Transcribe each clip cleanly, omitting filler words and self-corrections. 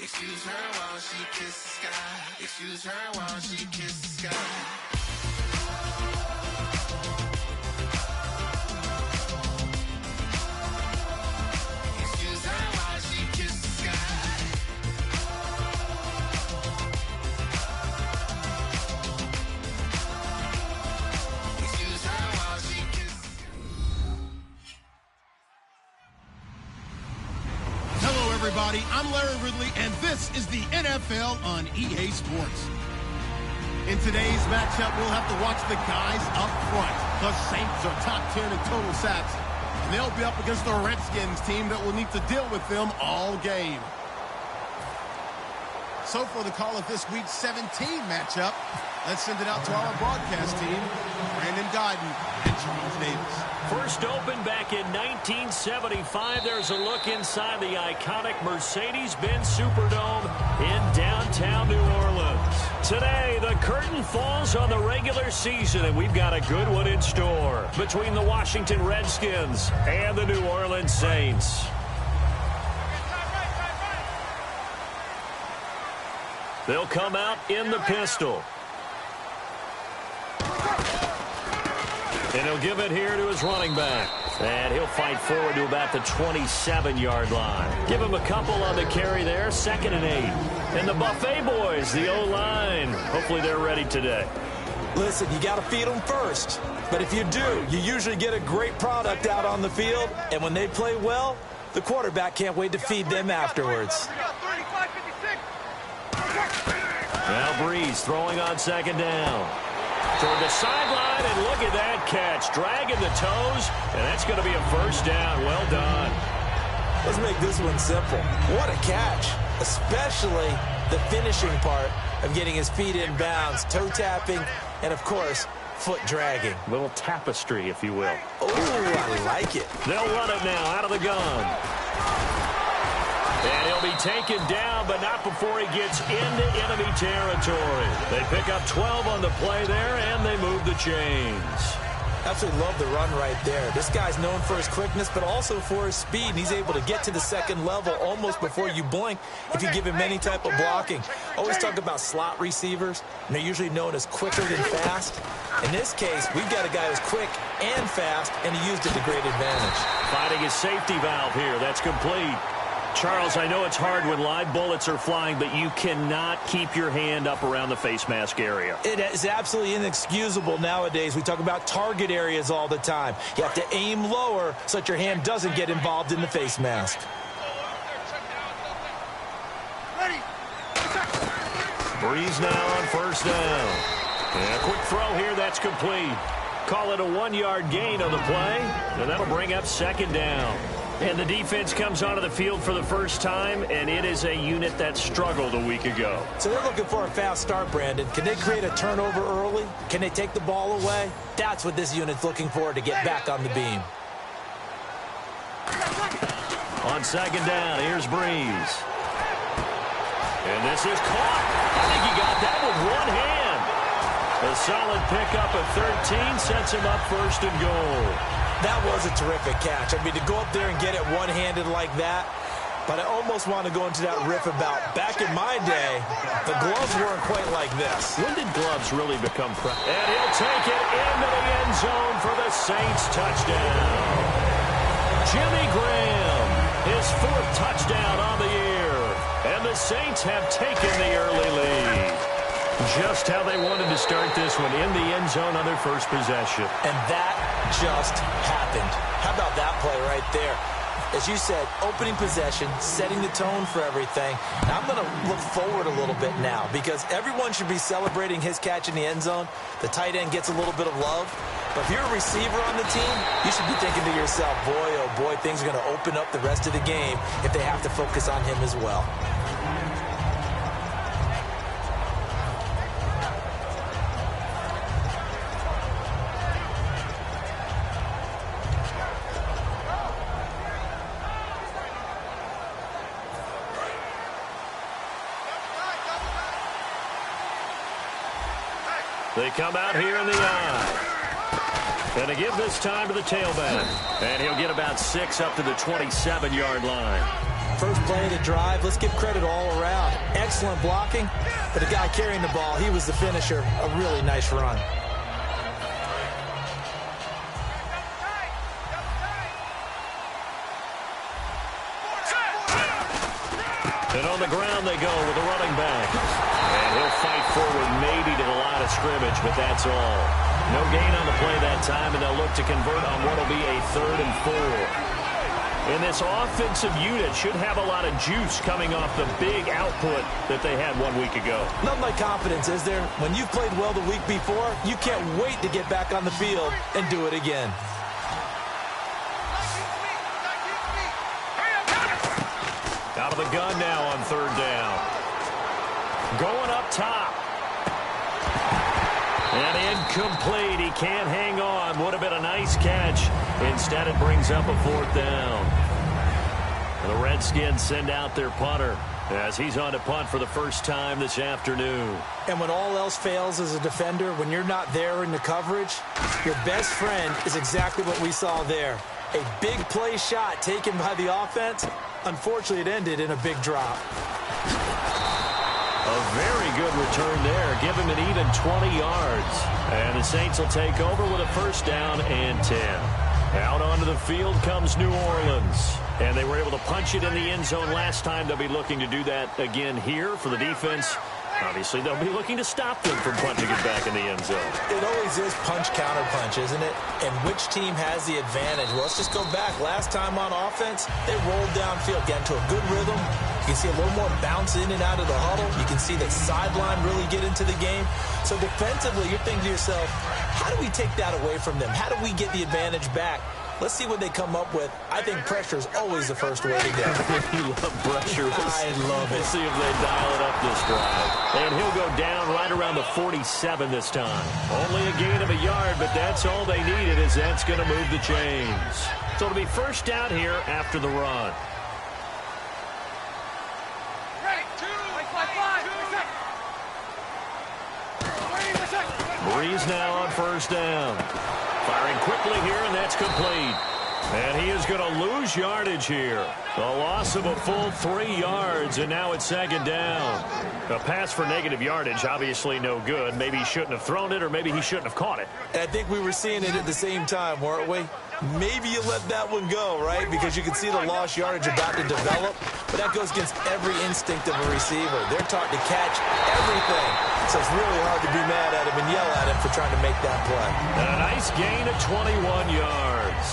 Excuse her while she kisses the sky. Excuse her while she kisses the sky. Everybody, I'm Larry Ridley, and this is the NFL on EA Sports. In today's matchup, we'll have to watch the guys up front. The Saints are top 10 in total sacks, and they'll be up against the Redskins team that will need to deal with them all game. So for the call of this week's 17 matchup, let's send it out to our broadcast team, Brandon Guyton and Charles Davis. First opened back in 1975. There's a look inside the iconic Mercedes-Benz Superdome in downtown New Orleans. Today, the curtain falls on the regular season, and we've got a good one in store between the Washington Redskins and the New Orleans Saints. They'll come out in the pistol. And he'll give it here to his running back. And he'll fight forward to about the 27-yard line. Give him a couple on the carry there, 2nd and 8. And the Buffet boys, the O-line, hopefully they're ready today. Listen, you got to feed them first. But if you do, you usually get a great product out on the field. And when they play well, the quarterback can't wait to feed them afterwards. Now Breeze throwing on 2nd down. Toward the sideline, and look at that catch. Dragging the toes, and that's going to be a first down. Well done. Let's make this one simple. What a catch, especially the finishing part of getting his feet in bounds, toe tapping, and, of course, foot dragging. A little tapestry, if you will. Oh, I like it. They'll run it now out of the gun. And he'll be taken down, but not before he gets into enemy territory. They pick up 12 on the play there, and they move the chains. Absolutely love the run right there. This guy's known for his quickness, but also for his speed. And he's able to get to the second level almost before you blink if you give him any type of blocking. Always talk about slot receivers, and they're usually known as quicker than fast. In this case, we've got a guy who's quick and fast, and he used it to great advantage. Finding his safety valve here. That's complete. Charles, I know it's hard when live bullets are flying, but you cannot keep your hand up around the face mask area. It is absolutely inexcusable nowadays. We talk about target areas all the time. You have to aim lower so that your hand doesn't get involved in the face mask. Breeze now on 1st down. And a quick throw here, that's complete. Call it a 1-yard gain on the play, and that'll bring up 2nd down. And the defense comes onto the field for the first time, and it is a unit that struggled a week ago. So they're looking for a fast start, Brandon. Can they create a turnover early? Can they take the ball away? That's what this unit's looking for to get back on the beam. On 2nd down, here's Breeze. And this is caught. I think he got that with one hand. A solid pickup of 13 sets him up 1st and goal. That was a terrific catch. I mean, to go up there and get it one-handed like that, but I almost want to go into that riff about back in my day, the gloves weren't quite like this. When did gloves really become pro? And he'll take it into the end zone for the Saints touchdown. Jimmy Graham, his 4th touchdown on the year. And the Saints have taken the early lead. Just how they wanted to start this one, in the end zone on their first possession. And that just happened. How about that play right there? As you said, opening possession, setting the tone for everything. Now, I'm going to look forward a little bit now because everyone should be celebrating his catch in the end zone. The tight end gets a little bit of love. But if you're a receiver on the team, you should be thinking to yourself, boy, oh boy, things are going to open up the rest of the game if they have to focus on him as well. They come out here in the eye. And they give this time to the tailback. And he'll get about 6 up to the 27-yard line. First play of the drive, let's give credit all around. Excellent blocking, but the guy carrying the ball, he was the finisher. A really nice run. And on the ground they go with the running back. And he'll fight forward maybe to the line of scrimmage, but that's all. No gain on the play that time, and they'll look to convert on what will be a 3rd and 4. And this offensive unit should have a lot of juice coming off the big output that they had 1 week ago. Nothing like confidence, is there? When you've played well the week before, you can't wait to get back on the field and do it again. Out of the gun now on 3rd down. Going up top. And incomplete. He can't hang on. Would have been a nice catch. Instead, it brings up a 4th down. And the Redskins send out their punter as he's on to punt for the first time this afternoon. And when all else fails as a defender, when you're not there in the coverage, your best friend is exactly what we saw there. A big play shot taken by the offense. Unfortunately, it ended in a big drop. A very good return there. Give him an even 20 yards. And the Saints will take over with a 1st down and 10. Out onto the field comes New Orleans. And they were able to punch it in the end zone last time. They'll be looking to do that again here for the defense. Obviously, they'll be looking to stop them from punching it back in the end zone. It always is punch-counter-punch, isn't it? And which team has the advantage? Well, let's just go back. Last time on offense, they rolled downfield, got into a good rhythm. You can see a little more bounce in and out of the huddle. You can see the sideline really get into the game. So defensively, you're thinking to yourself, how do we take that away from them? How do we get the advantage back? Let's see what they come up with. I think pressure is always the first way to go. You love pressure. I love it. We'll see if they dial it up this drive. And he'll go down right around the 47 this time. Only a gain of a yard, but that's all they needed, as that's going to move the chains. So it'll be 1st down here after the run. Breeze now on 1st down. Firing quickly here, and that's complete. And he is going to lose yardage here. A loss of a full 3 yards, and now it's 2nd down. A pass for negative yardage, obviously no good. Maybe he shouldn't have thrown it, or maybe he shouldn't have caught it. I think we were seeing it at the same time, weren't we? Maybe you let that one go, right? Because you can see the lost yardage about to develop. But that goes against every instinct of a receiver. They're taught to catch everything. So it's really hard to be mad at him and yell at him for trying to make that play. And a nice gain of 21 yards.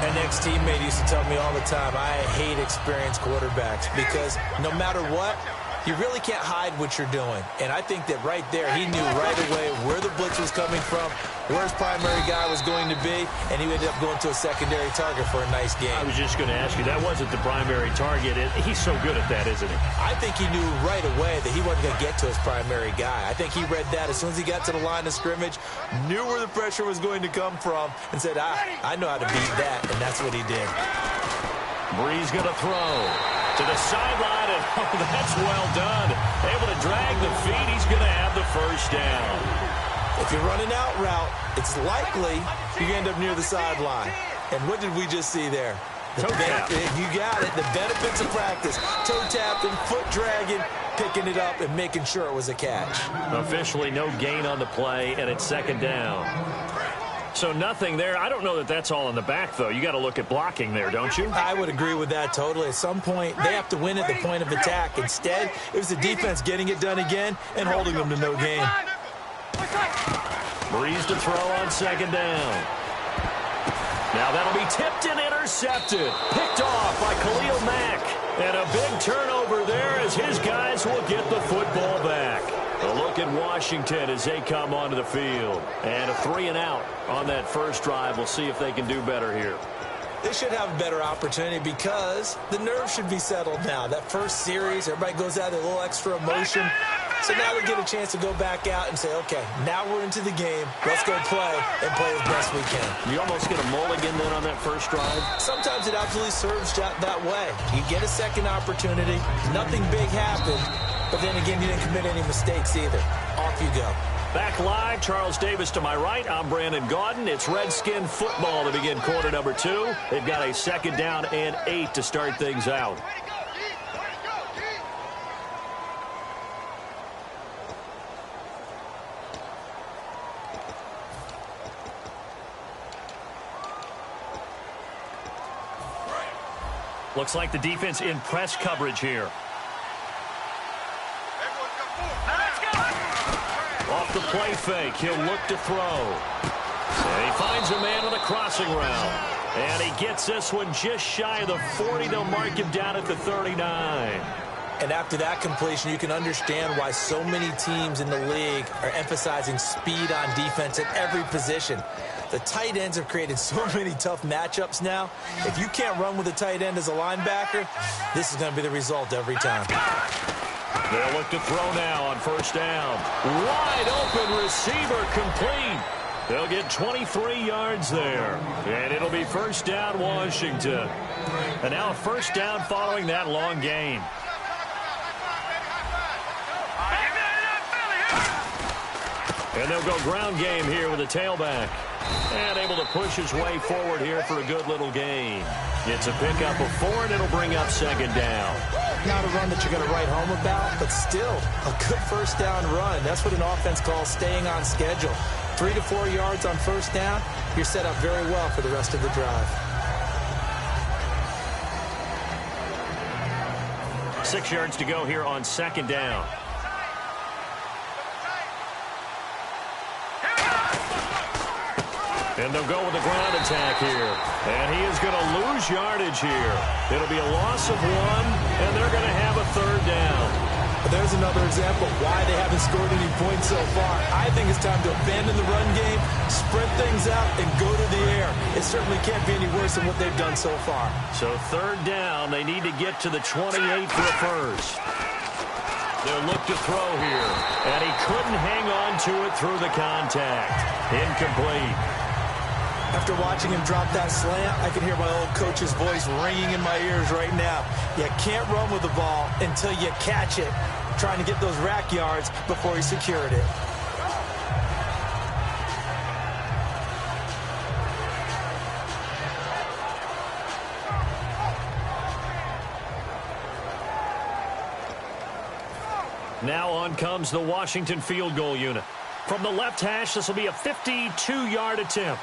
An ex-teammate used to tell me all the time, I hate experienced quarterbacks because no matter what, you really can't hide what you're doing. And I think that right there, he knew right away where the blitz was coming from, where his primary guy was going to be, and he ended up going to a secondary target for a nice game. I was just going to ask you, that wasn't the primary target. He's so good at that, isn't he? I think he knew right away that he wasn't going to get to his primary guy. I think he read that as soon as he got to the line of scrimmage, knew where the pressure was going to come from, and said, I know how to beat that, and that's what he did. Breeze going to throw to the sideline, and oh, that's well done. Able to drag the feet. He's going to have the 1st down. If you're running out route, it's likely you end up near the sideline. And what did we just see there? Toe tap. You got it. The benefits of practice. Toe tapping, foot dragging, picking it up, and making sure it was a catch. Officially no gain on the play, and it's 2nd down. So nothing there. I don't know that that's all in the back, though. You got to look at blocking there, don't you? I would agree with that totally. At some point, they have to win at the point of attack. Instead, it was the defense getting it done again and holding them to no gain. Breeze to throw on 2nd down. Now that'll be tipped and intercepted. Picked off by Khalil Mack. And a big turnover there as his guys will get the football back. A look at Washington as they come onto the field. And a 3-and-out on that first drive. We'll see if they can do better here. They should have a better opportunity because the nerves should be settled now. That first series, everybody goes out with a little extra emotion. So now they get a chance to go back out and say, okay, now we're into the game. Let's go play and play as best we can. You almost get a mulligan then on that first drive? Sometimes it absolutely serves that way. You get a second opportunity. Nothing big happened. But then again, you didn't commit any mistakes either. Off you go. Back live, Charles Davis to my right. I'm Brandon Gaudin. It's Redskin football to begin quarter number 2. They've got a 2nd down and 8 to start things out. Looks like the defense in press coverage here. Off the play fake, he'll look to throw. And he finds a man on the crossing route. And he gets this one just shy of the 40. They'll mark him down at the 39. And after that completion, you can understand why so many teams in the league are emphasizing speed on defense at every position. The tight ends have created so many tough matchups now. If you can't run with a tight end as a linebacker, this is going to be the result every time. They'll look to throw now on first down. Wide open receiver complete. They'll get 23 yards there. And it'll be first down Washington. And now a first down following that long gain. And they'll go ground game here with a tailback. And able to push his way forward here for a good little gain. It's a pickup of 4, and it'll bring up second down. Not a run that you're going to write home about, but still a good first down run. That's what an offense calls staying on schedule. 3 to 4 yards on first down, you're set up very well for the rest of the drive. 6 yards to go here on second down. And they'll go with the ground attack here. And he is going to lose yardage here. It'll be a loss of 1, and they're going to have a third down. But there's another example of why they haven't scored any points so far. I think it's time to abandon the run game, spread things out, and go to the air. It certainly can't be any worse than what they've done so far. So third down, they need to get to the 28 for a first. They'll look to throw here. And he couldn't hang on to it through the contact. Incomplete. After watching him drop that slant, I can hear my old coach's voice ringing in my ears right now. You can't run with the ball until you catch it, trying to get those rack yards before he secured it. Now on comes the Washington field goal unit. From the left hash, this will be a 52-yard attempt.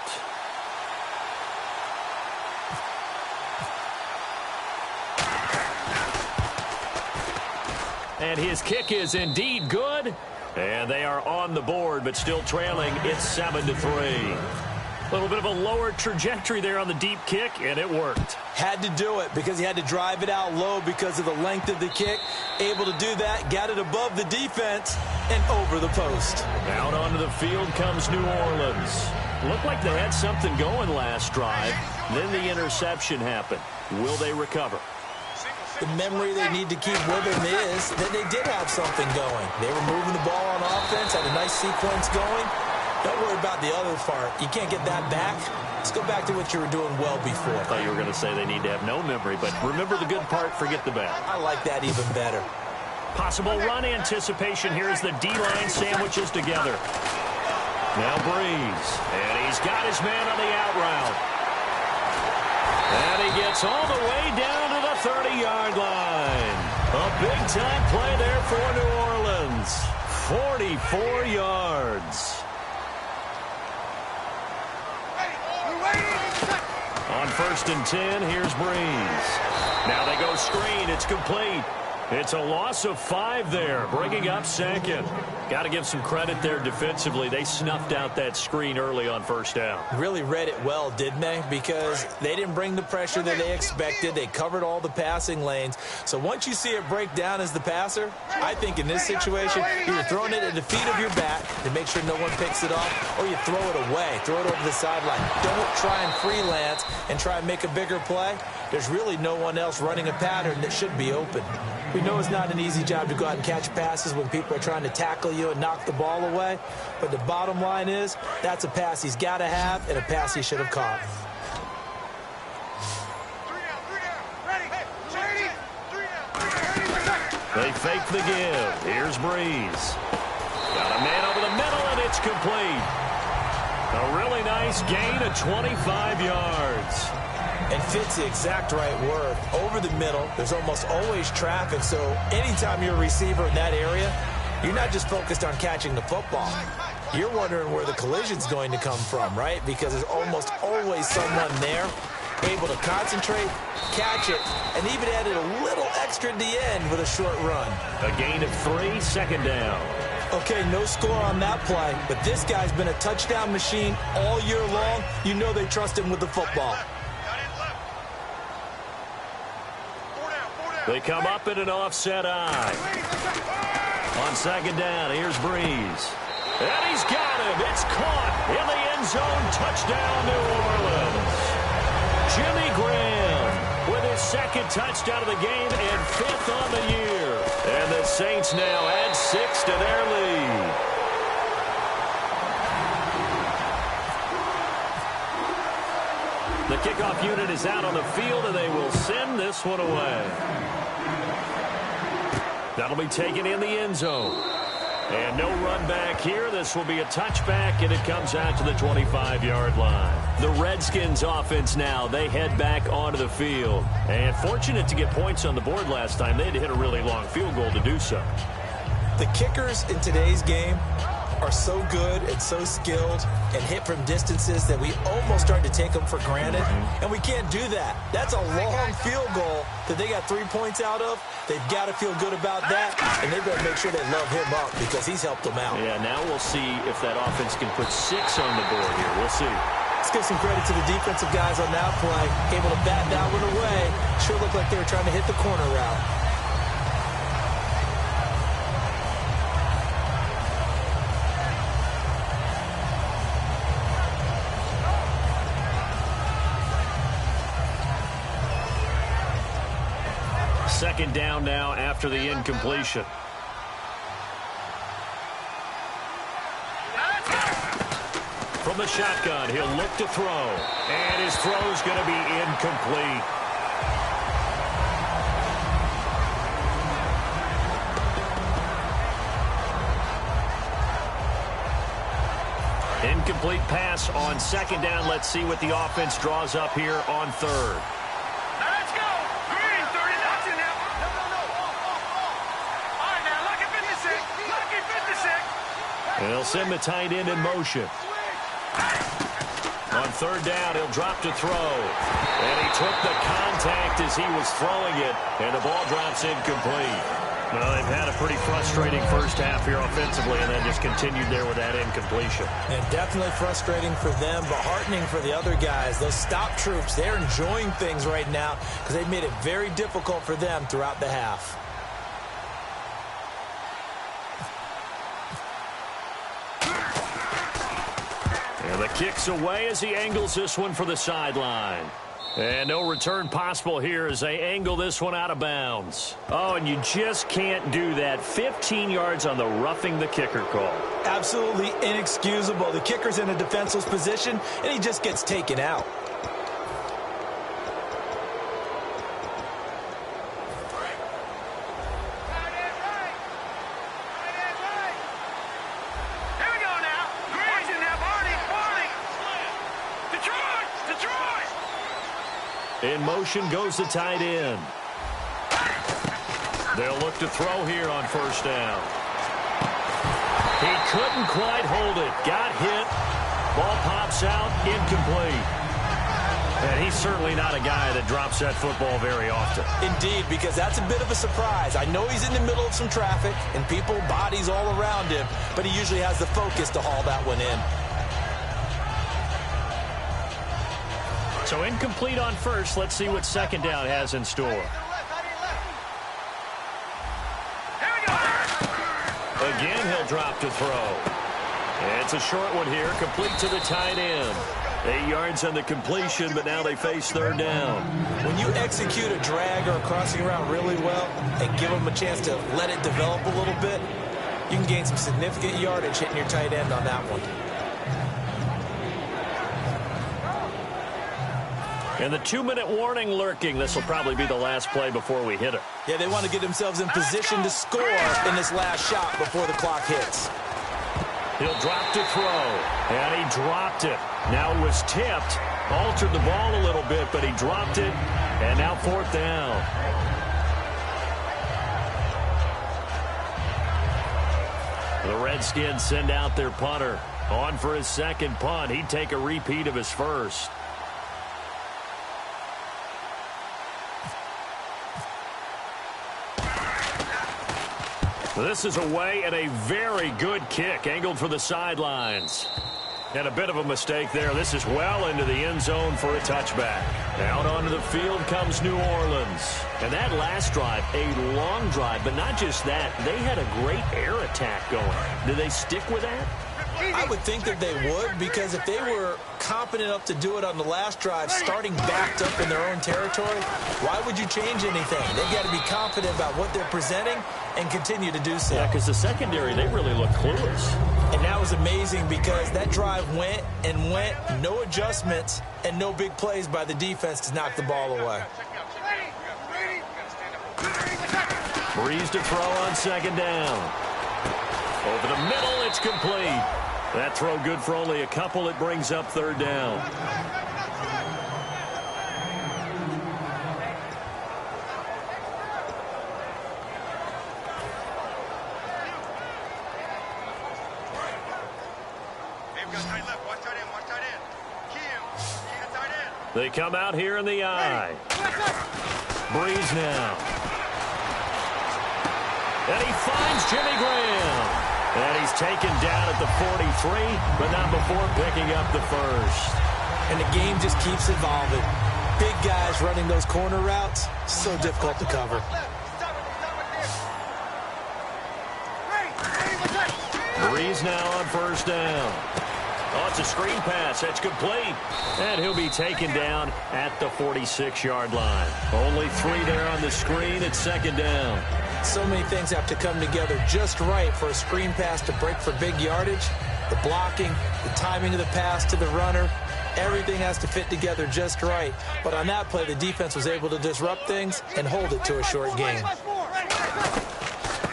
And his kick is indeed good. And they are on the board, but still trailing. It's 7-3. A little bit of a lower trajectory there on the deep kick, and it worked. Had to do it because he had to drive it out low because of the length of the kick. Able to do that, got it above the defense, and over the post. Out onto the field comes New Orleans. Looked like they had something going last drive. Then the interception happened. Will they recover? The memory they need to keep with them is that they did have something going. They were moving the ball on offense, had a nice sequence going. Don't worry about the other part. You can't get that back. Let's go back to what you were doing well before. I thought you were going to say they need to have no memory, but remember the good part, forget the bad. I like that even better. Possible run anticipation here as the D-line sandwiches together. Now Breeze, and he's got his man on the out route. And he gets all the way down to the 30-yard line. A big-time play there for New Orleans. 44 yards. On 1st and 10, here's Breeze. Now they go screen. It's complete. It's a loss of 5 there, bringing up second. Got to give some credit there defensively. They snuffed out that screen early on first down. Really read it well, didn't they? Because they didn't bring the pressure that they expected. They covered all the passing lanes. So once you see it break down as the passer, I think in this situation, you're throwing it at the feet of your back to make sure no one picks it off, or you throw it away, throw it over the sideline. Don't try and freelance and try and make a bigger play. There's really no one else running a pattern that should be open. We know it's not an easy job to go out and catch passes when people are trying to tackle you and knock the ball away. But the bottom line is, that's a pass he's got to have and a pass he should have caught. They fake the give. Here's Breeze. Got a man over the middle, and it's complete. A really nice gain of 25 yards. And fits the exact right word. Over the middle, there's almost always traffic, so anytime you're a receiver in that area, you're not just focused on catching the football. You're wondering where the collision's going to come from, right? Because there's almost always someone there able able to concentrate, catch it, and even added a little extra at the end with a short run. A gain of 3, second down. Okay, no score on that play, but this guy's been a touchdown machine all year long. You know they trust him with the football. They come up in an offset eye. On second down, here's Breeze. And he's got him. It's caught in the end zone. Touchdown, New Orleans. Jimmy Graham with his second touchdown of the game and 5th on the year. And the Saints now add 6 to their lead. The kickoff unit is out on the field, and they will send this one away. That'll be taken in the end zone. And no run back here. This will be a touchback, and it comes out to the 25-yard line. The Redskins offense now, they head back onto the field. And fortunate to get points on the board last time. They had to hit a really long field goal to do so. The kickers in today's game are so good and so skilled and hit from distances that we almost start to take them for granted, and we can't do that. That's a long field goal that they got 3 points out of. They've got to feel good about that, and they've got to make sure they love him up because he's helped them out. Yeah, now we'll see if that offense can put 6 on the board here. We'll see. Let's give some credit to the defensive guys on that play, able to bat that one away. Sure looked like they were trying to hit the corner route. Second down now after the incompletion. From the shotgun, he'll look to throw. And his throw's going to be incomplete. Incomplete pass on second down. Let's see what the offense draws up here on third. They'll send the tight end in motion. On third down, he'll drop to throw. And he took the contact as he was throwing it, and the ball drops incomplete. Well, they've had a pretty frustrating first half here offensively, and then just continued there with that incompletion. And definitely frustrating for them, but heartening for the other guys. Those stop troops, they're enjoying things right now because they've made it very difficult for them throughout the half. And the kick's away as he angles this one for the sideline. And no return possible here as they angle this one out of bounds. Oh, and you just can't do that. 15 yards on the roughing the kicker call. Absolutely inexcusable. The kicker's in a defenseless position, and he just gets taken out. In motion goes the tight end. They'll look to throw here on first down. He couldn't quite hold it. Got hit. Ball pops out. Incomplete. And he's certainly not a guy that drops that football very often. Indeed, because that's a bit of a surprise. I know he's in the middle of some traffic and people, bodies all around him, but he usually has the focus to haul that one in. So incomplete on first. Let's see what second down has in store. Again, he'll drop to throw. It's a short one here, complete to the tight end. 8 yards on the completion, but now they face third down. When you execute a drag or a crossing route really well and give them a chance to let it develop a little bit, you can gain some significant yardage hitting your tight end on that one. And the 2-minute warning lurking. This will probably be the last play before we hit it. Yeah, they want to get themselves in position to score in this last shot before the clock hits. He'll drop to throw. And he dropped it. Now it was tipped. Altered the ball a little bit, but he dropped it. And now fourth down. The Redskins send out their punter. On for his second punt. He'd take a repeat of his first. This is away and a very good kick angled for the sidelines. And a bit of a mistake there. This is well into the end zone for a touchback. Out onto the field comes New Orleans. And that last drive, a long drive, but not just that. They had a great air attack going. Do they stick with that? I would think that they would, because if they were competent enough to do it on the last drive, starting backed up in their own territory, why would you change anything? They've got to be confident about what they're presenting and continue to do so. Yeah, because the secondary, they really look clueless. And that was amazing because that drive went and went, no adjustments and no big plays by the defense to knock the ball away. Breeze to throw on second down. Over the middle, it's complete. That throw good for only a couple. It brings up third down. They come out here in the eye. Breeze now. And he finds Jimmy Graham. And he's taken down at the 43, but not before picking up the first. And the game just keeps evolving. Big guys running those corner routes, so difficult to cover. Breeze now on first down. Oh, it's a screen pass. That's complete. And he'll be taken down at the 46-yard line. Only 3 there on the screen. It's second down. So many things have to come together just right for a screen pass to break for big yardage. The blocking, the timing of the pass to the runner, everything has to fit together just right. But on that play, the defense was able to disrupt things and hold it to a short gain.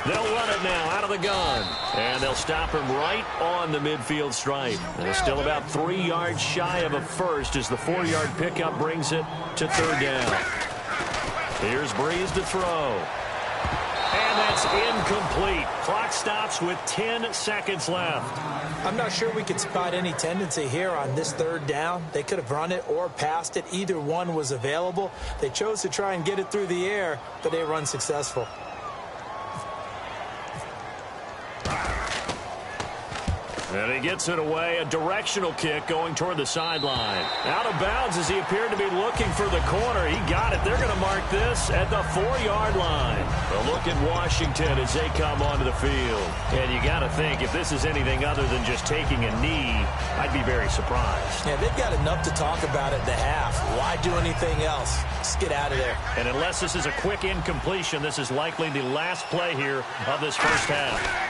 They'll run it now out of the gun. And they'll stop him right on the midfield stripe. They're still about 3 yards shy of a first as the 4-yard pickup brings it to third down. Here's Breeze to throw. And that's incomplete. Clock stops with 10 seconds left. I'm not sure we could spot any tendency here on this third down. They could have run it or passed it. Either one was available. They chose to try and get it through the air, but they were unsuccessful. And he gets it away, a directional kick going toward the sideline. Out of bounds as he appeared to be looking for the corner. He got it. They're going to mark this at the 4-yard line. A look at Washington as they come onto the field. And you got to think, if this is anything other than just taking a knee, I'd be very surprised. Yeah, they've got enough to talk about at the half. Why do anything else? Just get out of there. And unless this is a quick incompletion, this is likely the last play here of this first half.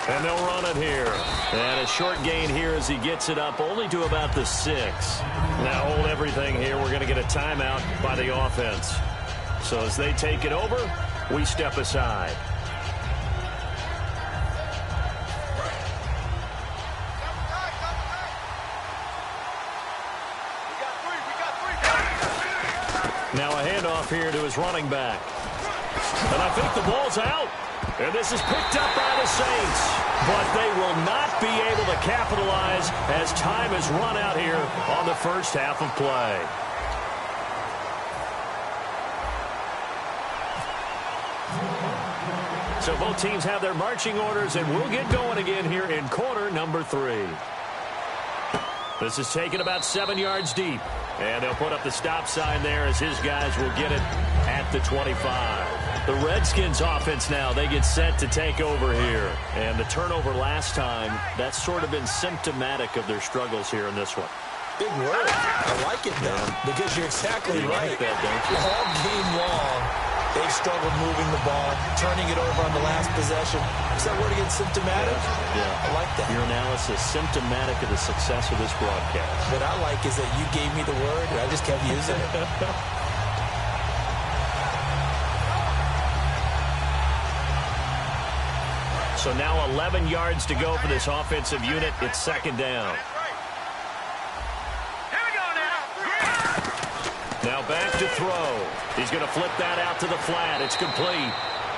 And they'll run it here. And a short gain here as he gets it up only to about the 6. Now hold everything here. We're going to get a timeout by the offense. So as they take it over, we step aside. Now a handoff here to his running back. And I think the ball's out. And this is picked up by the Saints. But they will not be able to capitalize as time has run out here on the first half of play. So both teams have their marching orders, and we'll get going again here in quarter number 3. This is taken about 7 yards deep. And they'll put up the stop sign there as his guys will get it at the 25. The Redskins offense now, they get set to take over here. And the turnover last time, that's sort of been symptomatic of their struggles here in this one. Big word. I like it, though, because you're exactly right. Like that, don't you? All game long, they've struggled moving the ball, turning it over on the last possession. Is that word again, symptomatic? Yeah. I like that. Your analysis, symptomatic of the success of this broadcast. What I like is that you gave me the word, and I just kept using it. So now 11 yards to go for this offensive unit. It's second down. Now back to throw. He's going to flip that out to the flat. It's complete.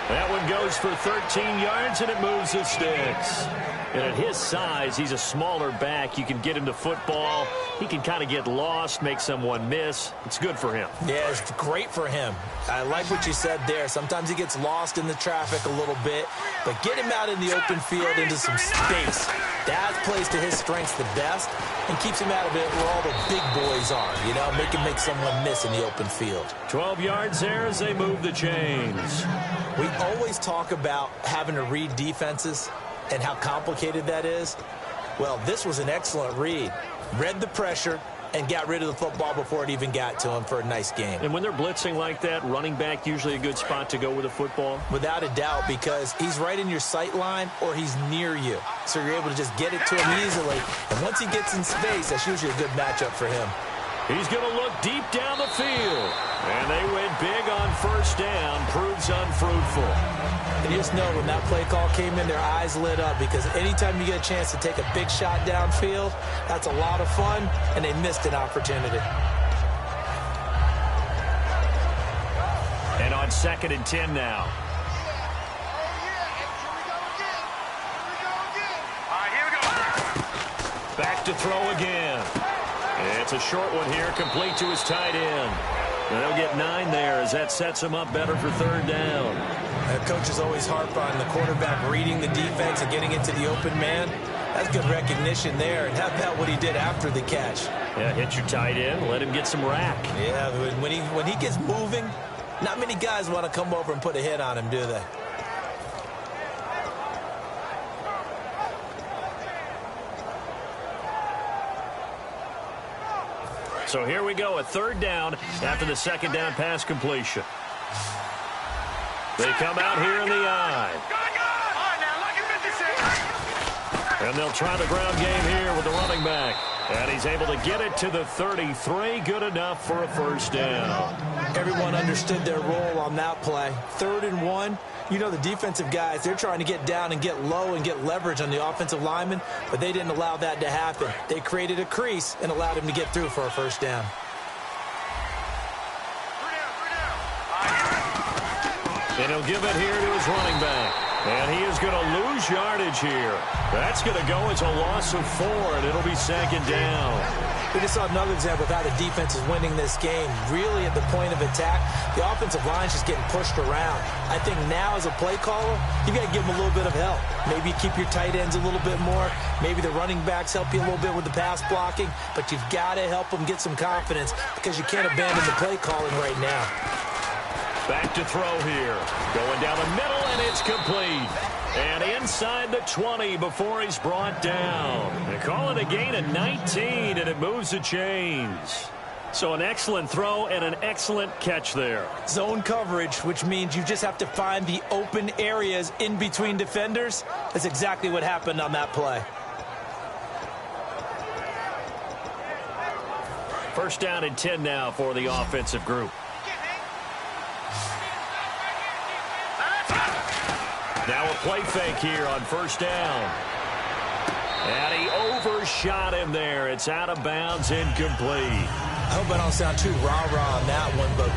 That one goes for 13 yards, and it moves the sticks. And at his size, he's a smaller back. You can get him to football. He can kind of get lost, make someone miss. It's good for him. Yeah, it's great for him. I like what you said there. Sometimes he gets lost in the traffic a little bit, but get him out in the open field into some space. That plays to his strengths the best and keeps him out of it where all the big boys are, you know, make him make someone miss in the open field. 12 yards there as they move the chains. We always talk about having to read defenses and how complicated that is. Well, this was an excellent read. Read the pressure and got rid of the football before it even got to him for a nice game. And when they're blitzing like that, running back usually a good spot to go with the football? Without a doubt, because he's right in your sight line or he's near you. So you're able to just get it to him easily. And once he gets in space, that's usually a good matchup for him. He's going to look deep down the field. And they went big on first down. Proves unfruitful. And you just know when that play call came in, their eyes lit up, because anytime you get a chance to take a big shot downfield, that's a lot of fun, and they missed an opportunity. And on 2nd and 10 now. Back to throw again. It's a short one here, complete to his tight end. They'll get 9 there as that sets him up better for 3rd down. Coaches always harp on the quarterback reading the defense and getting into the open man. That's good recognition there. And how about what he did after the catch? Yeah, hit your tight end, let him get some rack. Yeah, when he gets moving, not many guys want to come over and put a hit on him, do they? So here we go, a 3rd down after the 2nd down pass completion. They come out here in the eye. And they'll try the ground game here with the running back. And he's able to get it to the 33. Good enough for a 1st down. Everyone understood their role on that play. 3rd and 1. You know, the defensive guys, they're trying to get down and get low and get leverage on the offensive lineman, but they didn't allow that to happen. They created a crease and allowed him to get through for a 1st down. And he'll give it here to his running back. And he is going to lose yardage here. That's going to go as a loss of 4, and it'll be 2nd down. We just saw another example of how the defense is winning this game. Really at the point of attack, the offensive line's just getting pushed around. I think now as a play caller, you got to give them a little bit of help. Maybe you keep your tight ends a little bit more. Maybe the running backs help you a little bit with the pass blocking. But you've got to help them get some confidence, because you can't abandon the play calling right now. Back to throw here. Going down the middle, and it's complete. And inside the 20 before he's brought down. They call it a gain of 19, and it moves the chains. So an excellent throw and an excellent catch there. Zone coverage, which means you just have to find the open areas in between defenders. That's exactly what happened on that play. 1st down and 10 now for the offensive group. Now a play fake here on 1st down. And he overshot him there. It's out of bounds, incomplete. I hope I don't sound too rah-rah on that one, but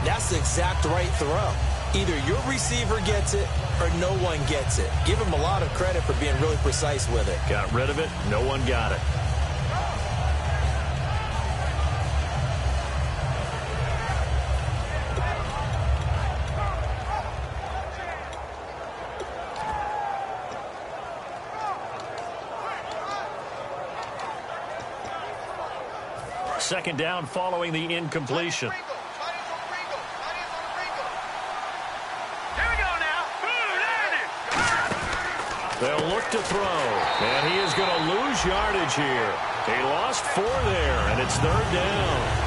that's the exact right throw. Either your receiver gets it or no one gets it. Give him a lot of credit for being really precise with it. Got rid of it. No one got it. Second down following the incompletion. They'll look to throw, and he is going to lose yardage here. He lost 4 there, and it's 3rd down.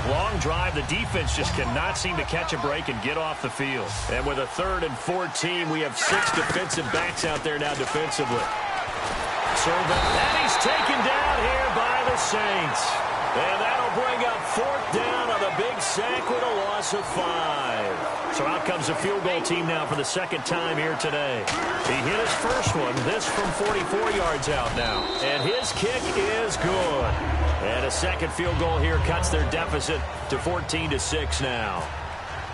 Long drive. The defense just cannot seem to catch a break and get off the field. And with a 3rd and 14, we have 6 defensive backs out there now defensively. And he's taken down here by the Saints. And that'll bring up 4th down on the big sack with a loss of 5. So out comes the field goal team now for the second time here today. He hit his first one, this from 44 yards out now. And his kick is good. And a second field goal here cuts their deficit to 14-6 now.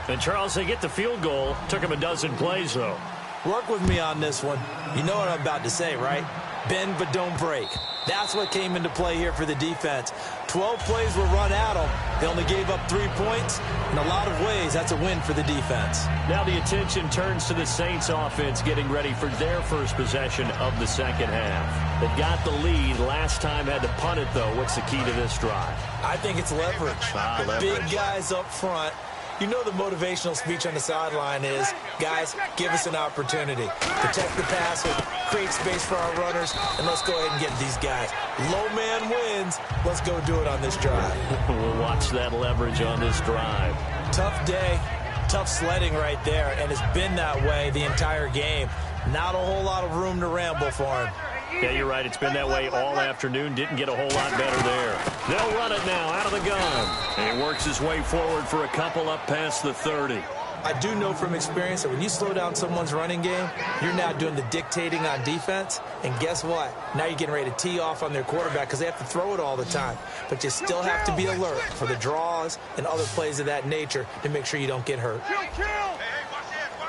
And, Charles, they get the field goal. Took him a dozen plays, though. Work with me on this one. You know what I'm about to say, right? Bend but don't break. That's what came into play here for the defense. 12 plays were run at them. They only gave up 3 points. In a lot of ways, that's a win for the defense. Now the attention turns to the Saints offense getting ready for their first possession of the second half. They got the lead. Last time had to punt it, though. What's the key to this drive? I think it's leverage. Leverage. Big guys up front. You know the motivational speech on the sideline is, guys, give us an opportunity. Protect the passer, create space for our runners, and let's go ahead and get these guys. Low man wins. Let's go do it on this drive. We'll watch that leverage on this drive. Tough day, tough sledding right there, and it's been that way the entire game. Not a whole lot of room to ramble for him. Yeah, you're right. It's been that way all afternoon. Didn't get a whole lot better there. They'll run it now out of the gun. And he works his way forward for a couple up past the 30. I do know from experience that when you slow down someone's running game, you're now doing the dictating on defense. And guess what? Now you're getting ready to tee off on their quarterback because they have to throw it all the time. But you still have to be alert for the draws and other plays of that nature to make sure you don't get hurt.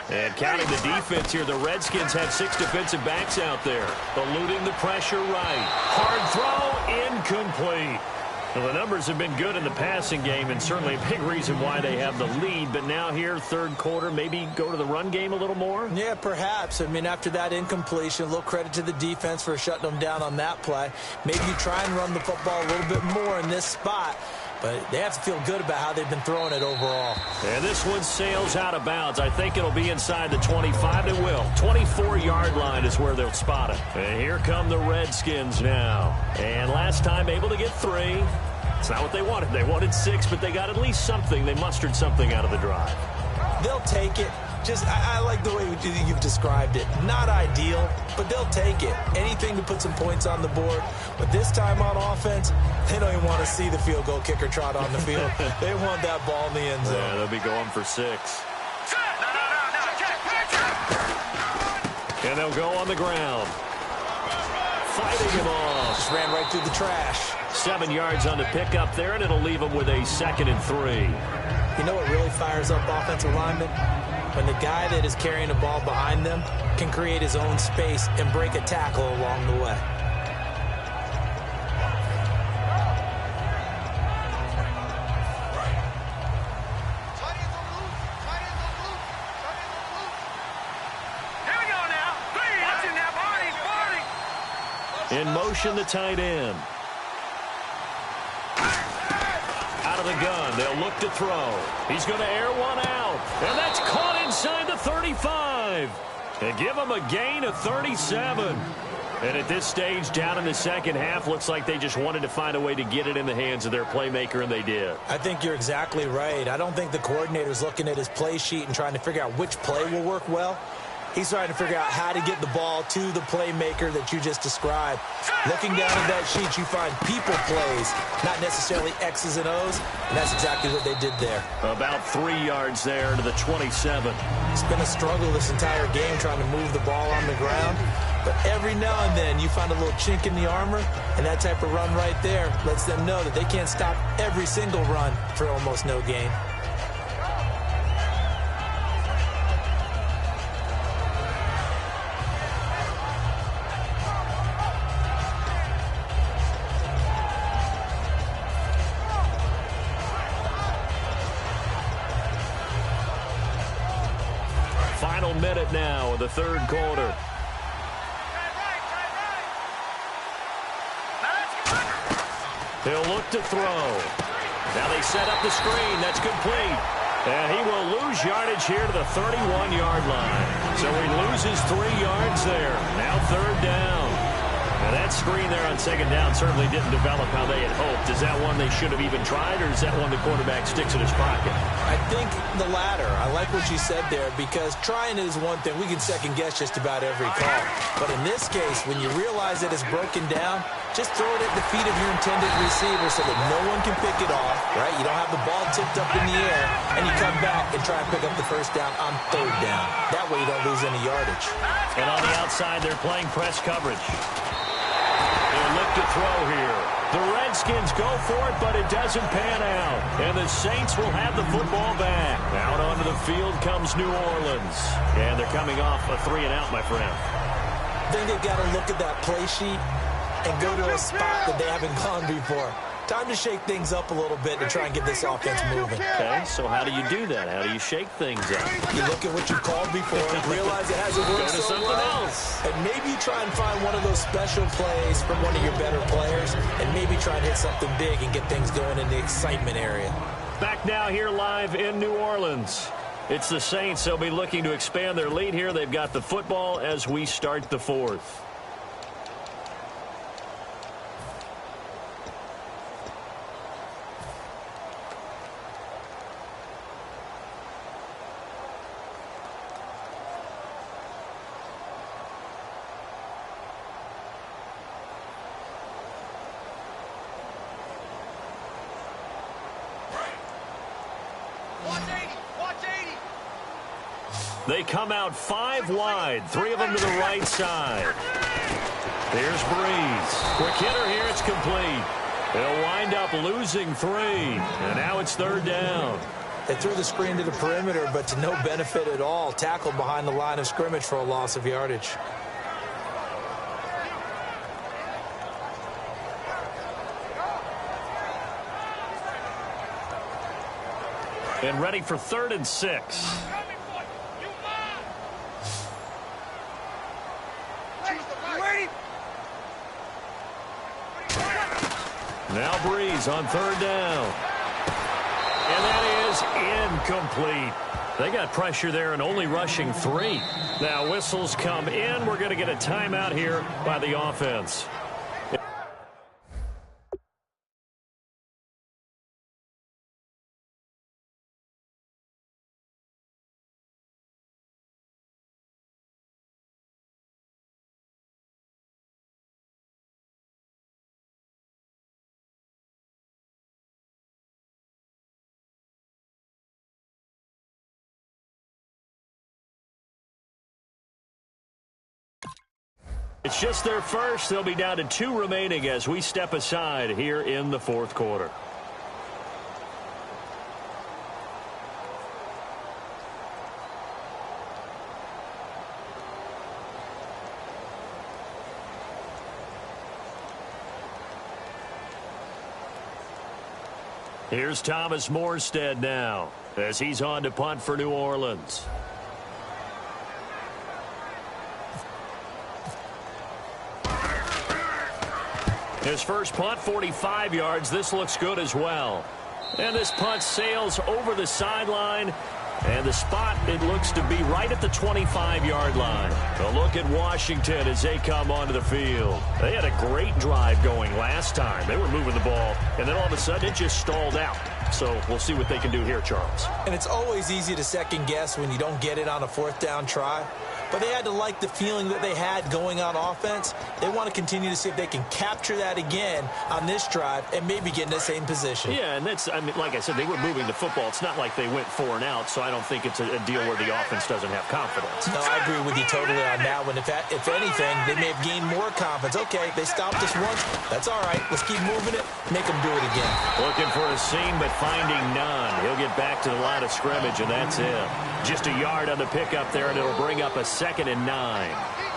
And counting the defense here, the Redskins had 6 defensive backs out there. Eluding the pressure right. Hard throw, incomplete. Well, the numbers have been good in the passing game, and certainly a big reason why they have the lead. But now here, third quarter, maybe go to the run game a little more? Yeah, perhaps. I mean, after that incompletion, a little credit to the defense for shutting them down on that play. Maybe you try and run the football a little bit more in this spot. But they have to feel good about how they've been throwing it overall. And this one sails out of bounds. I think it'll be inside the 25. It will. 24-yard line is where they'll spot it. And here come the Redskins now. And last time able to get 3. It's not what they wanted. They wanted 6, but they got at least something. They mustered something out of the drive. They'll take it. I like the way you've described it. Not ideal, but they'll take it. Anything to put some points on the board. But this time on offense, they don't even want to see the field goal kicker trot on the field. They want that ball in the end zone. Yeah, they'll be going for 6. And they'll go on the ground. Fighting him off. Just ran right through the trash. 7 yards on the pickup there, and it'll leave them with a 2nd and 3. You know what really fires up offensive linemen? When the guy that is carrying the ball behind them can create his own space and break a tackle along the way. In motion, the tight end. Out of the gun, they'll look to throw. He's going to air one out. And that's caught inside the 35. And give him a gain of 37. And at this stage, down in the second half, looks like they just wanted to find a way to get it in the hands of their playmaker, and they did. I think you're exactly right. I don't think the coordinator's looking at his play sheet and trying to figure out which play will work well. He's trying to figure out how to get the ball to the playmaker that you just described. Looking down at that sheet, you find people plays, not necessarily X's and O's, and that's exactly what they did there. About 3 yards there to the 27. It's been a struggle this entire game trying to move the ball on the ground, but every now and then you find a little chink in the armor, and that type of run right there lets them know that they can't stop every single run for almost no gain. Final minute now of the third quarter. He'll look to throw. Now they set up the screen. That's complete. And he will lose yardage here to the 31-yard line. So he loses 3 yards there. Now third down. And that screen there on second down certainly didn't develop how they had hoped. Is that one they should have even tried, or is that one the quarterback sticks in his pocket? I think the latter. I like what you said there, because trying it is one thing. We can second-guess just about every call. But in this case, when you realize that it's broken down, just throw it at the feet of your intended receiver so that no one can pick it off, right? You don't have the ball tipped up in the air, and you come back and try and pick up the first down on third down. That way you don't lose any yardage. And on the outside, they're playing press coverage. They'll look to throw here. The Redskins go for it, but it doesn't pan out. And the Saints will have the football back. Out onto the field comes New Orleans. And thee coming off a 3-and-out, my friend. I think they've got to look at that play sheet and go to a spot that they haven't gone before. Time to shake things up a little bit to try and get this offense moving. Okay, so how do you do that? How do you shake things up? You look at what you called before and realize it hasn't worked Go to so something well. else. And maybe you try and find one of those special plays from one of your better players, and maybe try and hit something big and get things going in the excitement area. Back now here live in New Orleans. It's the Saints. They'll be looking to expand their lead here. They've got the football as we start the fourth. They come out 5 wide, 3 of them to the right side. Here's Breeze. Quick hitter here, it's complete. They'll wind up losing 3, and now it's third down. They threw the screen to the perimeter, but to no benefit at all. Tackled behind the line of scrimmage for a loss of yardage. And ready for 3rd and 6. Now Breeze on 3rd down. And that is incomplete. They got pressure there and only rushing 3. Now whistles come in. We're going to get a timeout here by the offense. It's just their first. They'll be down to 2 remaining as we step aside here in the fourth quarter. Here's Thomas Morstead now as he's on to punt for New Orleans. His first punt, 45 yards. This looks good as well. And this punt sails over the sideline. And the spot, it looks to be right at the 25-yard line. A look at Washington as they come onto the field. They had a great drive going last time. They were moving the ball, and then all of a sudden it just stalled out. So we'll see what they can do here, Charles. And it's always easy to second-guess when you don't get it on a 4th down try. But they had to like the feeling that they had going on offense. They want to continue to see if they can capture that again on this drive and maybe get in the same position. Yeah, and that's, I mean, like I said, they were moving the football. It's not like they went 4 and out, so I don't think it's a deal where the offense doesn't have confidence. No, I agree with you totally on that one. If anything, they may have gained more confidence. Okay, they stopped us once. That's all right. Let's keep moving it. Make them do it again. Looking for a seam, but finding none. He'll get back to the line of scrimmage, and that's it. Just a yard on the pickup there, and it'll bring up a 2nd and 9.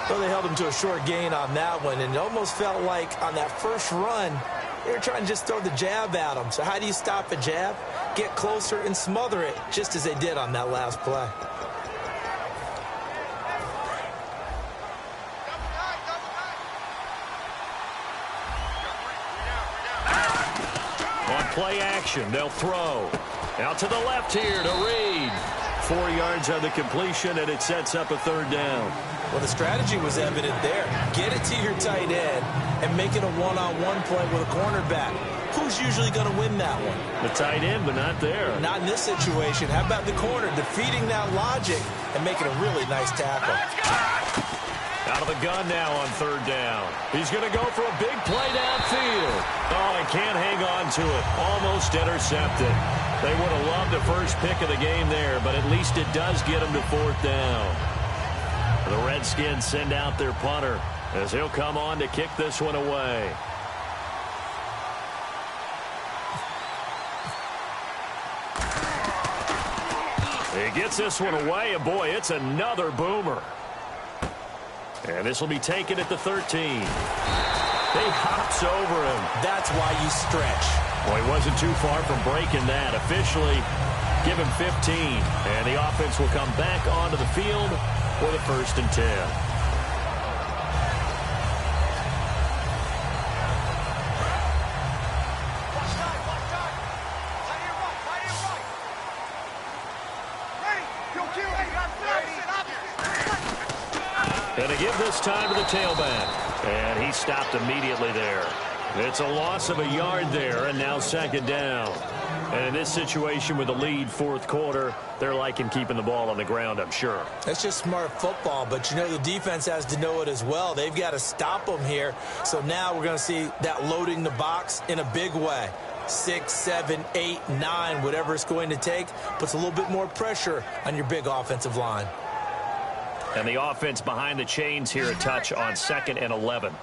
Well, they held him to a short gain on that one, and it almost felt like on that first run, they were trying to just throw the jab at him. So how do you stop a jab? Get closer and smother it, just as they did on that last play. On play action, they'll throw. Out to the left here to Reed. 4 yards on the completion, and it sets up a 3rd down. Well, the strategy was evident there. Get it to your tight end. and make it a one-on-one play with a cornerback. Who's usually going to win that one? The tight end, but not there. Not in this situation. How about the corner defeating that logic and making a really nice tackle? Out of the gun now on third down. He's going to go for a big play downfield. Oh, he can't hang on to it. Almost intercepted. They would have loved the first pick of the game there, but at least it does get him to fourth down. The Redskins send out their punter as he'll come on to kick this one away. He gets this one away, and boy, it's another boomer. And this will be taken at the 13. He hops over him. That's why you stretch. Well, he wasn't too far from breaking that. Officially, give him 15. And the offense will come back onto the field for the 1st and 10. And to give this time to the tailback. And he stopped immediately there. It's a loss of a yard there, and now 2nd down. And in this situation with the lead 4th quarter, they're liking keeping the ball on the ground, I'm sure. That's just smart football, but you know the defense has to know it as well. They've got to stop them here. So now we're going to see that loading the box in a big way. 6, 7, 8, 9, whatever it's going to take, puts a little bit more pressure on your big offensive line. And the offense behind the chains here, a touch on 2nd and 11.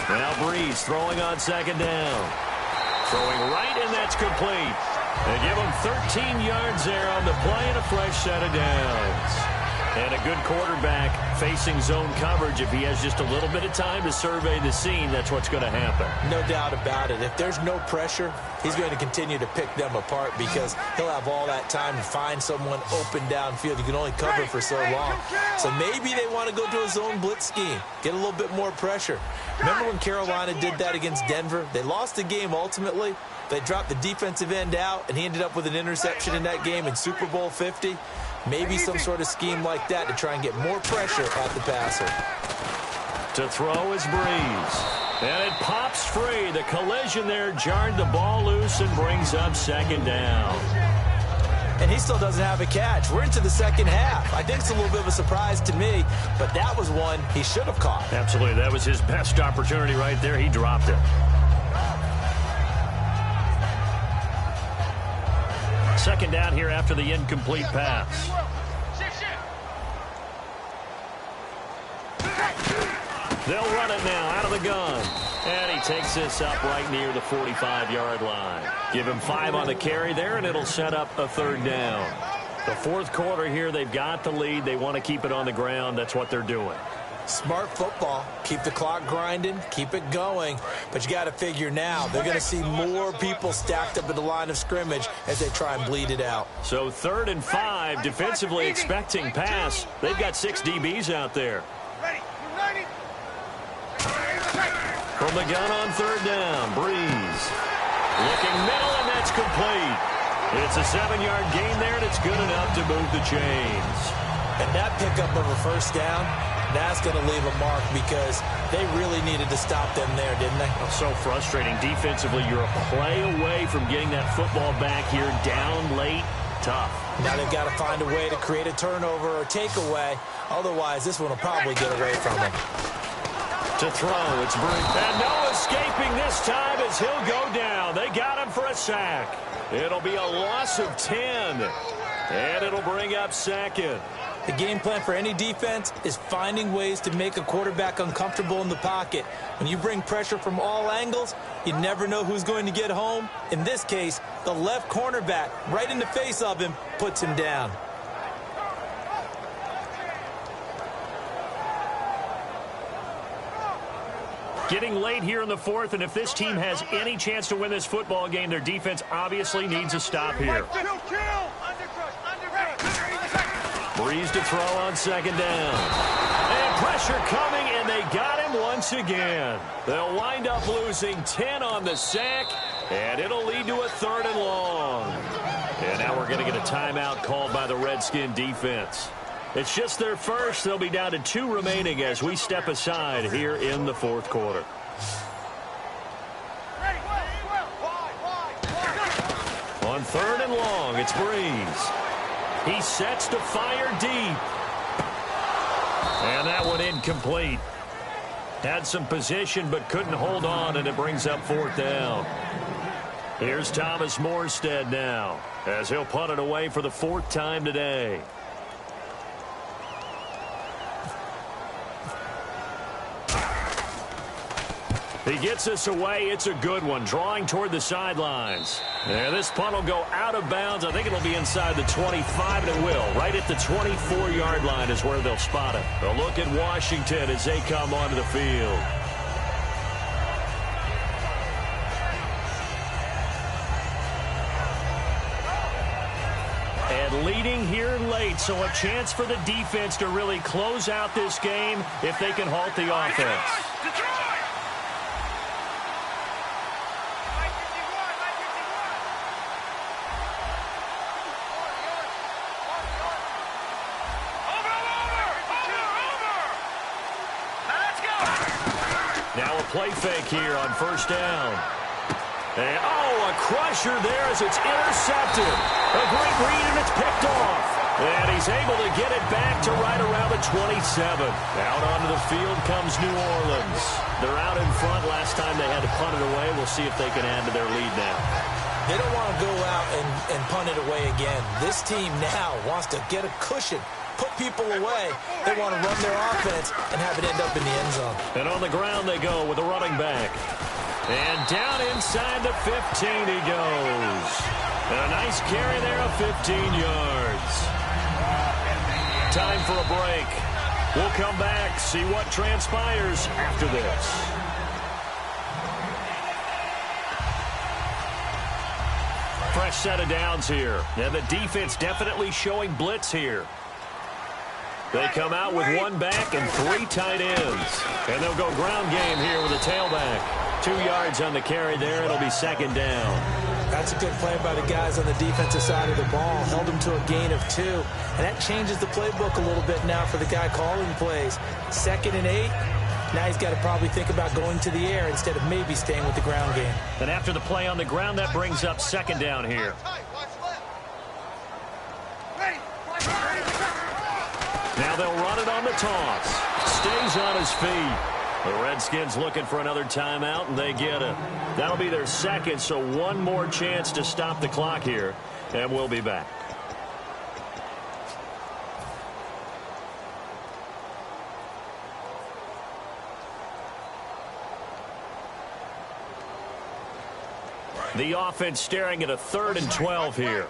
Now Breeze throwing on 2nd down. Throwing right, and that's complete. They give him 13 yards there on the play and a fresh set of downs. And a good quarterback facing zone coverage. If he has just a little bit of time to survey the scene, that's what's going to happen. No doubt about it. If there's no pressure, he's going to continue to pick them apart because he'll have all that time to find someone open downfield. You can only cover for so long. So maybe they want to go to a zone blitz scheme, get a little bit more pressure. Remember when Carolina did that against Denver? They lost the game ultimately. They dropped the defensive end out, and he ended up with an interception in that game in Super Bowl 50. Maybe some sort of scheme like that to try and get more pressure at the passer. To throw is Breeze. And it pops free. The collision there jarred the ball loose and brings up 2nd down. And he still doesn't have a catch. We're into the 2nd half. I think it's a little bit of a surprise to me, but that was one he should have caught. Absolutely. That was his best opportunity right there. He dropped it. 2nd down here after the incomplete pass. They'll run it now out of the gun. And he takes this up right near the 45-yard line. Give him 5 on the carry there, and it'll set up a 3rd down. The 4th quarter here, they've got the lead. They want to keep it on the ground. That's what they're doing. Smart football. Keep the clock grinding. Keep it going. But you got to figure now, they're going to see more people stacked up at the line of scrimmage as they try and bleed it out. So 3rd and 5, defensively expecting pass. They've got 6 DBs out there. From the gun on 3rd down, Breeze. Looking middle, and that's complete. It's a 7-yard gain there, and it's good enough to move the chains. And that pickup of a 1st down, that's going to leave a mark because they really needed to stop them there, didn't they? So frustrating. Defensively, you're a play away from getting that football back here down late. Tough. Now they've got to find a way to create a turnover or takeaway. Otherwise, this one will probably get away from them. To throw, it's Breeze. And no escaping this time as he'll go down. They got him for a sack. It'll be a loss of 10. And it'll bring up 2nd. The game plan for any defense is finding ways to make a quarterback uncomfortable in the pocket. When you bring pressure from all angles, you never know who's going to get home. In this case, the left cornerback, right in the face of him, puts him down. Getting late here in the 4th, and if this team has any chance to win this football game, their defense obviously needs a stop here. Breeze to throw on 2nd down. And pressure coming, and they got him once again. They'll wind up losing 10 on the sack, and it'll lead to a 3rd and long. And now we're going to get a timeout called by the Redskin defense. It's just their first. They'll be down to 2 remaining as we step aside here in the fourth quarter. On 3rd and long, it's Breeze. He sets to fire deep. And that one incomplete. Had some position but couldn't hold on, and it brings up 4th down. Here's Thomas Morstead now as he'll punt it away for the 4th time today. He gets this away. It's a good one, drawing toward the sidelines. And this punt will go out of bounds. I think it'll be inside the 25, and it will. Right at the 24-yard line is where they'll spot it. A look at Washington as they come onto the field. And leading here late, so a chance for the defense to really close out this game if they can halt the offense. Play fake here on 1st down. And, a crusher there as it's intercepted. A great read, and it's picked off. And he's able to get it back to right around the 27. Out onto the field comes New Orleans. They're out in front. Last time they had to punt it away. We'll see if they can add to their lead now. They don't want to go out and punt it away again. This team now wants to get a cushion, put people away. They want to run their offense and have it end up in the end zone. And on the ground they go with a running back. And down inside the 15 he goes. And a nice carry there of 15 yards. Time for a break. We'll come back, see what transpires after this. Fresh set of downs here. And the defense definitely showing blitz here. They come out with 1 back and 3 tight ends. And they'll go ground game here with a tailback. 2 yards on the carry there. It'll be 2nd down. That's a good play by the guys on the defensive side of the ball. Held them to a gain of 2. And that changes the playbook a little bit now for the guy calling plays. 2nd and 8. Now he's got to probably think about going to the air instead of maybe staying with the ground game. And after the play on the ground, that brings up 2nd down here. Now they'll run it on the toss. Stays on his feet. The Redskins looking for another timeout, and they get it. That'll be their 2nd, so 1 more chance to stop the clock here, and we'll be back. The offense staring at a 3rd and 12 here.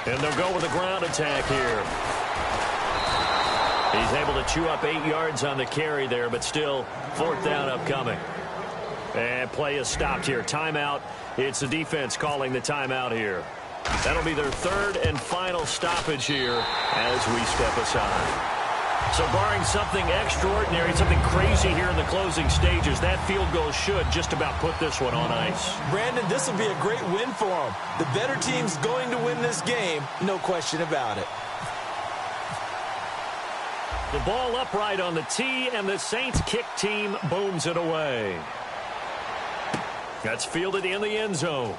And they'll go with a ground attack here. He's able to chew up 8 yards on the carry there, but still 4th down upcoming. And play is stopped here. Timeout. It's the defense calling the timeout here. That'll be their 3rd and final stoppage here as we step aside. So barring something extraordinary, something crazy here in the closing stages, that field goal should just about put this one on ice. Brandon, this will be a great win for them. The better team's going to win this game, no question about it. The ball upright on the tee, and the Saints kick team booms it away. That's fielded in the end zone.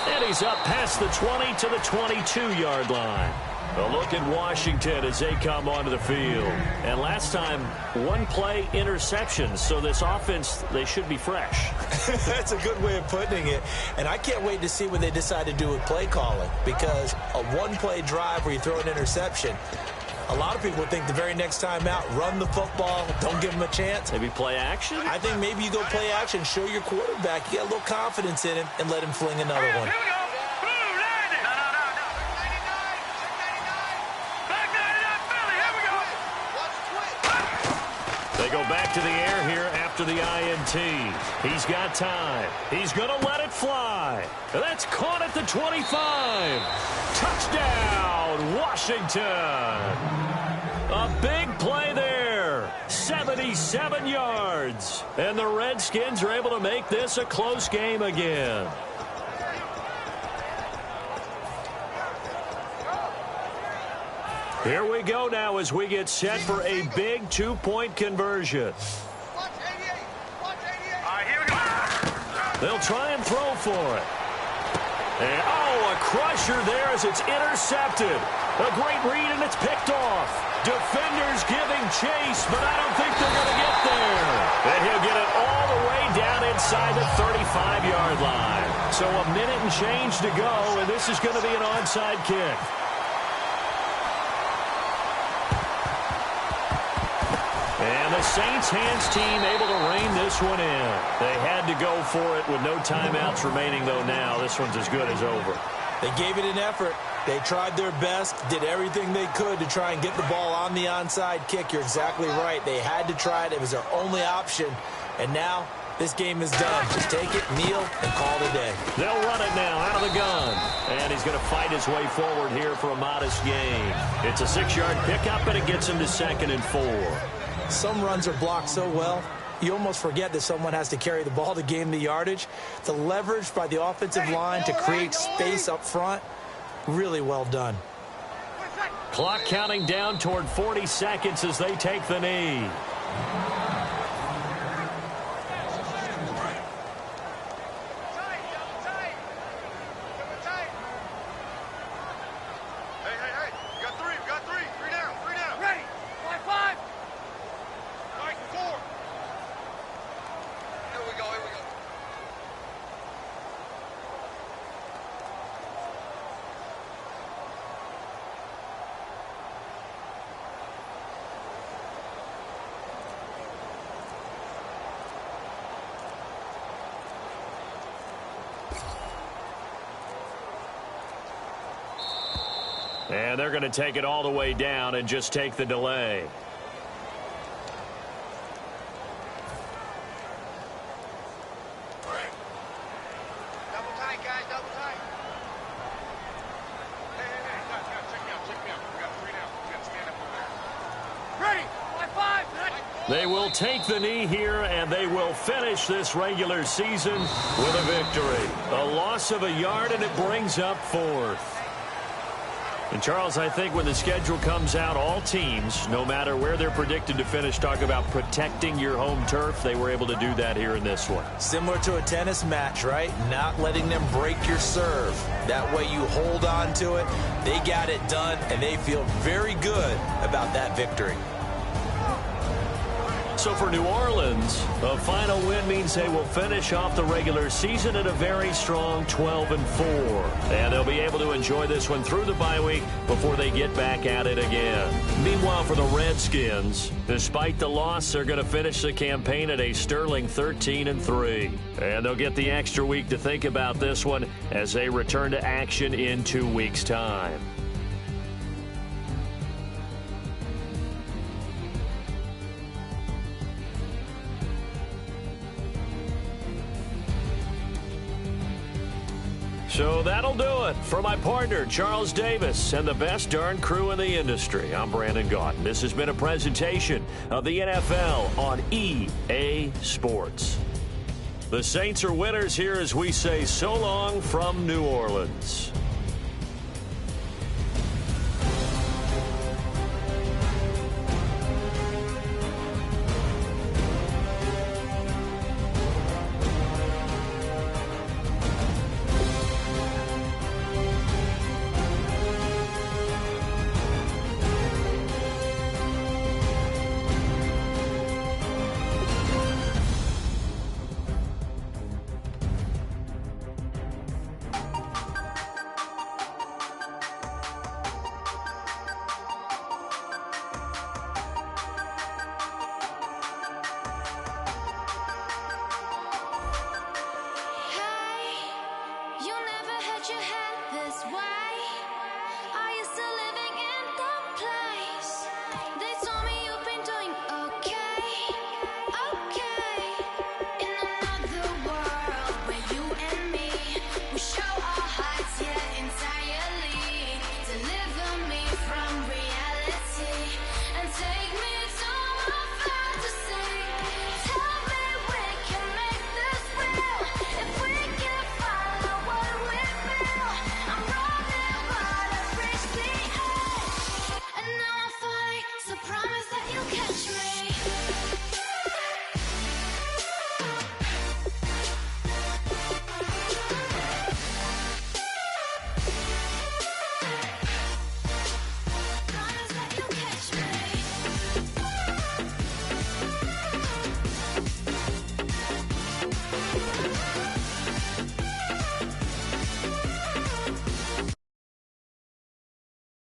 And he's up past the 20 to the 22-yard line. A look at Washington as they come onto the field. And last time, 1 play interception. So this offense, they should be fresh. That's a good way of putting it. And I can't wait to see what they decide to do with play calling. Because a 1-play drive where you throw an interception, a lot of people think the very next time out, run the football, don't give them a chance. Maybe play action? I think maybe you go play action, show your quarterback, you got a little confidence in him, and let him fling another one. They go back to the air here after the INT. He's got time. He's going to let it fly. That's caught at the 25. Touchdown, Washington. A big play there. 77 yards. And the Redskins are able to make this a close game again. Here we go now as we get set for a big two-point conversion. They'll try and throw for it. And, oh, a crusher there as it's intercepted. A great read, and it's picked off. Defenders giving chase, but I don't think they're going to get there. And he'll get it all the way down inside the 35-yard line. So a minute and change to go, and this is going to be an onside kick. And the Saints hands team able to rein this one in. They had to go for it with no timeouts remaining, though now. This one's as good as over. They gave it an effort. They tried their best, did everything they could to try and get the ball on the onside kick. You're exactly right. They had to try it. It was their only option. And now this game is done. Just take it, kneel, and call it a day. They'll run it now out of the gun. And he's going to fight his way forward here for a modest gain. It's a 6-yard pickup, and it gets him to 2nd and 4. Some runs are blocked so well, you almost forget that someone has to carry the ball to gain the yardage. The leverage by the offensive line to create space up front, really well done. Clock counting down toward 40 seconds as they take the knee. And they're going to take it all the way down and just take the delay. Double tight, guys, double tight. Hey, check me out. We got 3 now. We got to stand up over there. Ready, 5. They will take the knee here, and they will finish this regular season with a victory. A loss of a yard, and it brings up 4th. And, Charles, I think when the schedule comes out, all teams, no matter where they're predicted to finish, talk about protecting your home turf. They were able to do that here in this one. Similar to a tennis match, right? Not letting them break your serve. That way you hold on to it. They got it done, and they feel very good about that victory. So for New Orleans, a final win means they will finish off the regular season at a very strong 12 and 4. And they'll be able to enjoy this one through the bye week before they get back at it again. Meanwhile, for the Redskins, despite the loss, they're going to finish the campaign at a sterling 13 and 3. And they'll get the extra week to think about this one as they return to action in 2 weeks' time. So that'll do it. For my partner, Charles Davis, and the best darn crew in the industry, I'm Brandon Gaudin. This has been a presentation of the NFL on EA Sports. The Saints are winners here as we say so long from New Orleans.